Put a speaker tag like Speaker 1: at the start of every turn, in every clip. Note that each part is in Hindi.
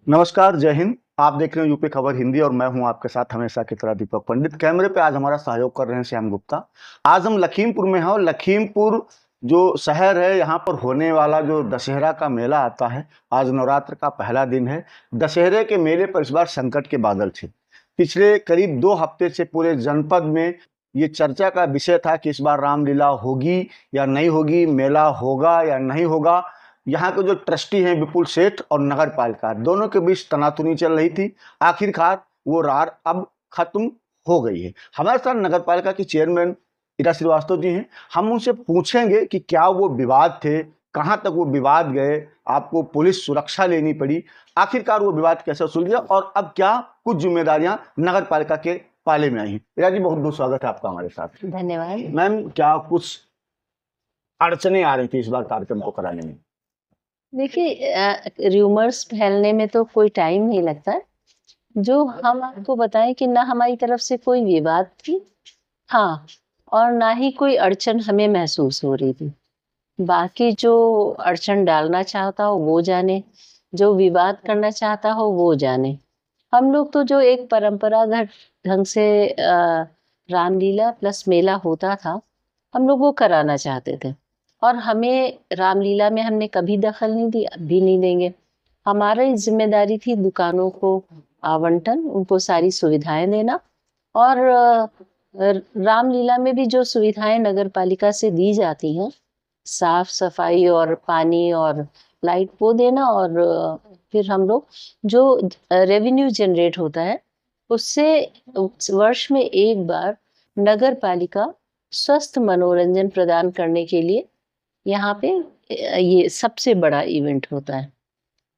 Speaker 1: नमस्कार, जय हिंद। आप देख रहे हैं यूपी खबर हिंदी और मैं हूं आपके साथ हमेशा की तरह दीपक पंडित। कैमरे पे आज हमारा सहयोग कर रहे हैं श्याम गुप्ता। आज हम लखीमपुर में हैं और लखीमपुर जो शहर है, यहाँ पर होने वाला जो दशहरा का मेला आता है, आज नवरात्र का पहला दिन है। दशहरे के मेले पर इस बार संकट के बादल थे। पिछले करीब 2 हफ्ते से पूरे जनपद में ये चर्चा का विषय था कि इस बार रामलीला होगी या नहीं होगी, मेला होगा या नहीं होगा। यहाँ के जो ट्रस्टी हैं विपुल सेठ और नगर पालिका, दोनों के बीच तनातनी चल रही थी। आखिरकार वो रार अब खत्म हो गई है। हमारे साथ नगर पालिका की चेयरमैन इरा श्रीवास्तव जी हैं। हम उनसे पूछेंगे कि क्या वो विवाद थे, कहाँ तक वो विवाद गए, आपको पुलिस सुरक्षा लेनी पड़ी, आखिरकार वो विवाद कैसे सुलझ गया और अब क्या कुछ जिम्मेदारियां नगर पालिका के पाले में आई हैं। इरा जी, बहुत बहुत स्वागत है आपका हमारे साथ।
Speaker 2: धन्यवाद।
Speaker 1: मैम, क्या कुछ अड़चने आ रही थी इस बार कार्यक्रम को कराने में?
Speaker 2: देखिए, र्यूमर्स फैलने में तो कोई टाइम नहीं लगता। जो हम आपको बताएं कि ना हमारी तरफ से कोई विवाद थी, हाँ, और ना ही कोई अड़चन हमें महसूस हो रही थी। बाकी जो अड़चन डालना चाहता हो वो जाने, जो विवाद करना चाहता हो वो जाने। हम लोग तो जो एक परंपरागत ढंग से रामलीला प्लस मेला होता था, हम लोग वो कराना चाहते थे। और हमें रामलीला में हमने कभी दखल नहीं दी, अब भी नहीं देंगे। हमारी जिम्मेदारी थी दुकानों को आवंटन, उनको सारी सुविधाएं देना। और रामलीला में भी जो सुविधाएं नगर पालिका से दी जाती हैं, साफ सफाई और पानी और लाइट, वो देना। और फिर हम लोग जो रेवेन्यू जनरेट होता है उससे वर्ष में एक बार नगर पालिका स्वस्थ मनोरंजन प्रदान करने के लिए यहाँ पे ये सबसे बड़ा इवेंट होता है,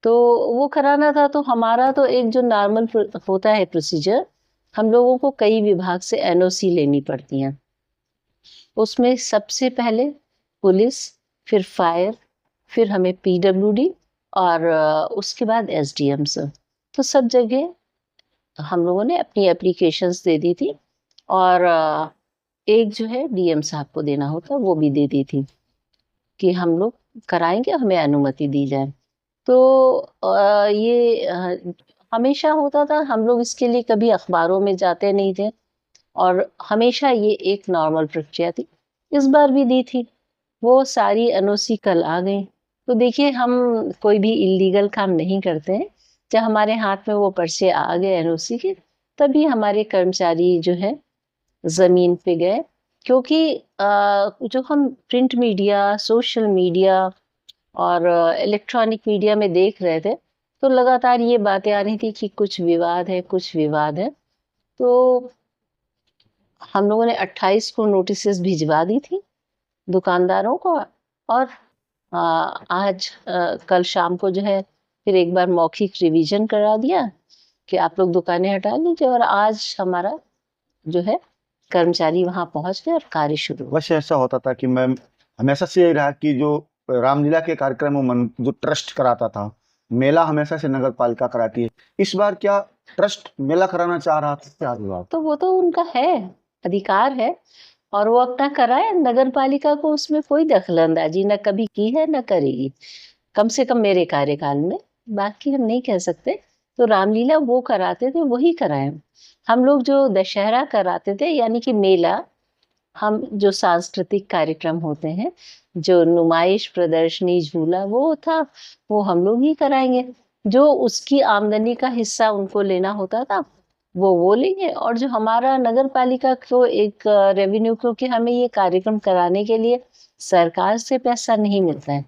Speaker 2: तो वो कराना था। तो हमारा तो एक जो नॉर्मल होता है प्रोसीजर, हम लोगों को कई विभाग से एनओसी लेनी पड़ती हैं। उसमें सबसे पहले पुलिस, फिर फायर, फिर हमें पीडब्ल्यूडी और उसके बाद एसडीएम से। तो सब जगह हम लोगों ने अपनी एप्लीकेशंस दे दी थी। और एक जो है डीएम साहब को देना होता, वो भी दे दी थी कि हम लोग कराएंगे, हमें अनुमति दी जाए। तो ये हमेशा होता था। हम लोग इसके लिए कभी अखबारों में जाते नहीं थे और हमेशा ये एक नॉर्मल प्रक्रिया थी। इस बार भी दी थी। वो सारी एनओसी कल आ गई। तो देखिए, हम कोई भी इलीगल काम नहीं करते हैं। जब हमारे हाथ में वो पर्चे आ गए एनओसी के, तभी हमारे कर्मचारी जो है जमीन पे गए। क्योंकि जो हम प्रिंट मीडिया, सोशल मीडिया और इलेक्ट्रॉनिक मीडिया में देख रहे थे, तो लगातार ये बातें आ रही थी कि कुछ विवाद है, कुछ विवाद है। तो हम लोगों ने 28 को नोटिस भिजवा दी थी दुकानदारों को। और आज कल शाम को जो है फिर एक बार मौखिक रिवीजन करा दिया कि आप लोग दुकानें हटा लीजिए। और आज हमारा जो है कर्मचारी वहां पहुंच गए और कार्य शुरू।
Speaker 1: वैसे ऐसा होता था कि मैं हमेशा से यही रहा कि जो रामलीला के कार्यक्रम जो ट्रस्ट कराता था, मेला हमेशा से नगर पालिका कराती है। इस बार क्या ट्रस्ट मेला कराना चाह रहा था? क्या विवाद?
Speaker 2: तो वो तो उनका है, अधिकार है, और वो अपना कराए। नगर पालिका को उसमें कोई दखलंदाजी न कभी की है न करेगी, कम से कम मेरे कार्यकाल में। बाकी हम नहीं कह सकते। तो रामलीला वो कराते थे वही कराए। हम लोग जो दशहरा कराते थे, यानी कि मेला, हम जो सांस्कृतिक कार्यक्रम होते हैं, जो नुमाइश, प्रदर्शनी, झूला, वो था, वो हम लोग ही कराएंगे। जो उसकी आमदनी का हिस्सा उनको लेना होता था वो लेंगे। और जो हमारा नगर पालिका को एक रेवेन्यू, क्योंकि हमें ये कार्यक्रम कराने के लिए सरकार से पैसा नहीं मिलता है,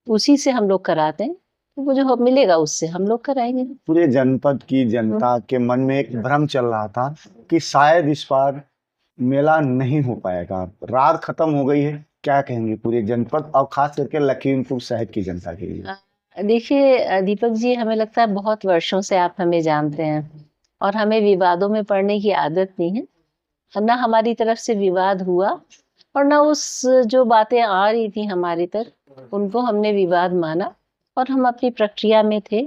Speaker 2: उसी से हम लोग कराते हैं। तो वो जो मिलेगा उससे हम लोग कराएंगे।
Speaker 1: पूरे जनपद की जनता के मन में एक भ्रम चल रहा था कि शायद इस बार मेला नहीं हो पाएगा, रात खत्म हो गई है। क्या कहेंगे पूरे जनपद और खास करके लखीमपुर शहर की जनता के लिए?
Speaker 2: देखिए दीपक जी, हमें लगता है बहुत वर्षों से आप हमें जानते हैं और हमें विवादों में पड़ने की आदत नहीं है। ना हमारी तरफ से विवाद हुआ और ना उस जो बातें आ रही थी हमारी तरफ, उनको हमने विवाद माना। और हम अपनी प्रक्रिया में थे,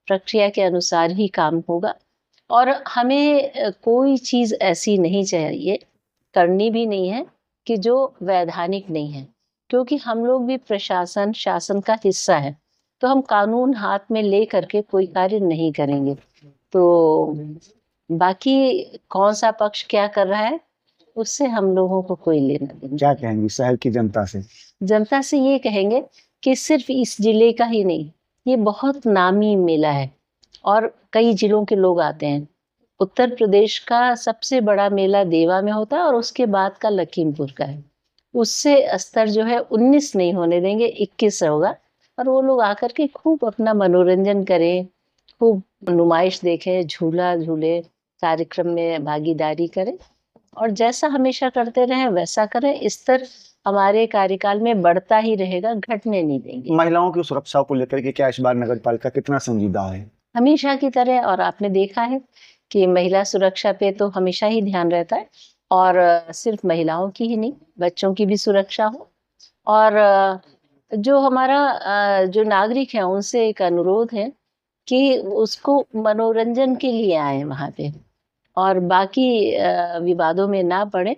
Speaker 2: प्रक्रिया के अनुसार ही काम होगा। और हमें कोई चीज़ ऐसी नहीं चाहिए, करनी भी नहीं है, कि जो वैधानिक नहीं है। क्योंकि हम लोग भी प्रशासन, शासन का हिस्सा है। तो हम कानून हाथ में ले करके कोई कार्य नहीं करेंगे। तो बाकी कौन सा पक्ष क्या कर रहा है उससे हम लोगों को कोई लेना देना।
Speaker 1: क्या कहेंगी शहर की जनता से?
Speaker 2: जनता से ये कहेंगे कि सिर्फ इस जिले का ही नहीं, ये बहुत नामी मेला है और कई जिलों के लोग आते हैं। उत्तर प्रदेश का सबसे बड़ा मेला देवा में होता है और उसके बाद का लखीमपुर का है। उससे स्तर जो है 19 नहीं होने देंगे, 21 होगा और वो लोग आकर के खूब अपना मनोरंजन करें, खूब नुमाइश देखें, झूला झूले, कार्यक्रम में भागीदारी करें और जैसा हमेशा करते रहे वैसा करें। स्तर हमारे कार्यकाल में बढ़ता ही रहेगा, घटने नहीं देंगे।
Speaker 1: महिलाओं की सुरक्षा को लेकर के क्या इस बार नगर पालिका कितना संजीदा है?
Speaker 2: हमेशा की तरह, और आपने देखा है कि महिला सुरक्षा पे तो हमेशा ही ध्यान रहता है और सिर्फ महिलाओं की ही नहीं, बच्चों की भी सुरक्षा हो। और जो हमारा जो नागरिक है उनसे एक अनुरोध है कि उसको मनोरंजन के लिए आए वहाँ पे और बाकी विवादों में ना पड़े,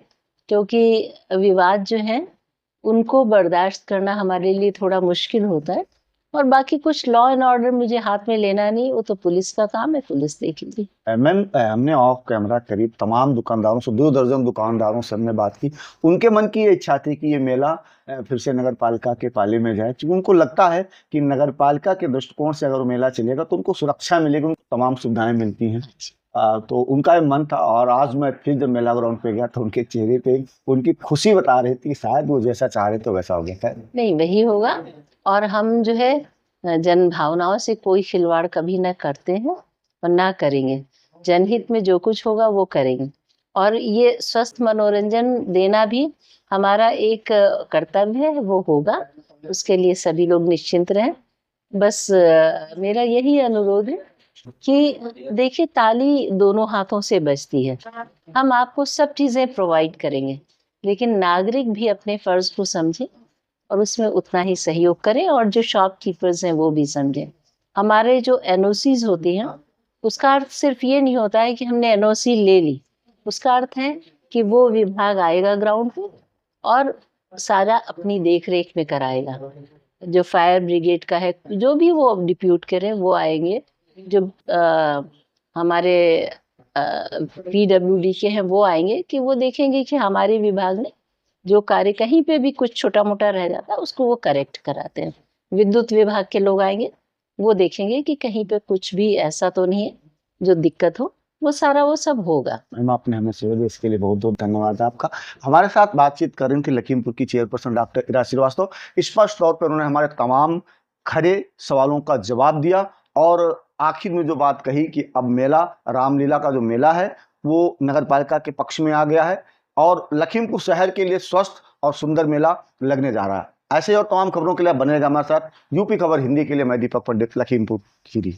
Speaker 2: क्योंकि विवाद जो है उनको बर्दाश्त करना हमारे लिए थोड़ा मुश्किल होता है। और बाकी कुछ लॉ एंड ऑर्डर मुझे हाथ में लेना नहीं, वो तो पुलिस का काम है, पुलिस देखेगी।
Speaker 1: मैम, हमने ऑफ कैमरा करीब तमाम दुकानदारों से 2 दर्जन दुकानदारों से हमने बात की। उनके मन की ये इच्छा थी कि ये मेला फिर से नगर पालिका के पाले में जाए, क्योंकि उनको लगता है कि नगर पालिका के दृष्टिकोण से अगर वो मेला चलेगा तो उनको सुरक्षा मिलेगी, उनको तमाम सुविधाएं मिलती हैं। तो उनका ये मन था और आज मैं फिर जब मेला ग्राउंड पे गया तो उनके चेहरे पे उनकी खुशी बता रही थी कि शायद वो जैसा चाह रहे तो वैसा हो गया। खैर,
Speaker 2: नहीं, वही होगा और हम जो है जन भावनाओं से कोई खिलवाड़ कभी ना करते हैं और ना करेंगे। जनहित में जो कुछ होगा वो करेंगे और ये स्वस्थ मनोरंजन देना भी हमारा एक कर्तव्य है, वो होगा। उसके लिए सभी लोग निश्चिंत रहें। बस मेरा यही अनुरोध है कि देखिए, ताली दोनों हाथों से बजती है। हम आपको सब चीजें प्रोवाइड करेंगे, लेकिन नागरिक भी अपने फर्ज को समझे और उसमें उतना ही सहयोग करें और जो शॉपकीपर्स हैं वो भी समझें। हमारे जो एनओसीज होती हैं उसका अर्थ सिर्फ ये नहीं होता है कि हमने एनओसी ले ली, उसका अर्थ है कि वो विभाग आएगा ग्राउंड पे और सारा अपनी देख रेख में कराएगा। जो फायर ब्रिगेड का है, जो भी वो डिप्यूट करें वो आएंगे, जो हमारे पीडब्ल्यूडी के हैं वो आएंगे कि वो देखेंगे कि हमारे विभाग ने जो कार्य कहीं पे भी कुछ छोटा मोटा रह जाता है उसको वो करेक्ट कराते हैं। विद्युत विभाग के लोग आएंगे, वो देखेंगे कि कहीं पे कुछ भी ऐसा तो नहीं है जो दिक्कत हो, वो सारा वो सब होगा।
Speaker 1: मैम, आपने हमें सेवा दी, इसके लिए बहुत बहुत धन्यवाद आपका। हमारे साथ बातचीत कर रही थी लखीमपुर की चेयरपर्सन डॉक्टर इरा श्रीवास्तव। स्पष्ट तौर पर उन्होंने हमारे तमाम खरे सवालों का जवाब दिया और आखिर में जो बात कही कि अब मेला, रामलीला का जो मेला है वो नगर पालिका के पक्ष में आ गया है और लखीमपुर शहर के लिए स्वस्थ और सुंदर मेला लगने जा रहा है। ऐसे और तमाम खबरों के लिए बनेगा हमारे साथ। यूपी खबर हिंदी के लिए मैं दीपक पंडित, लखीमपुर खीरी।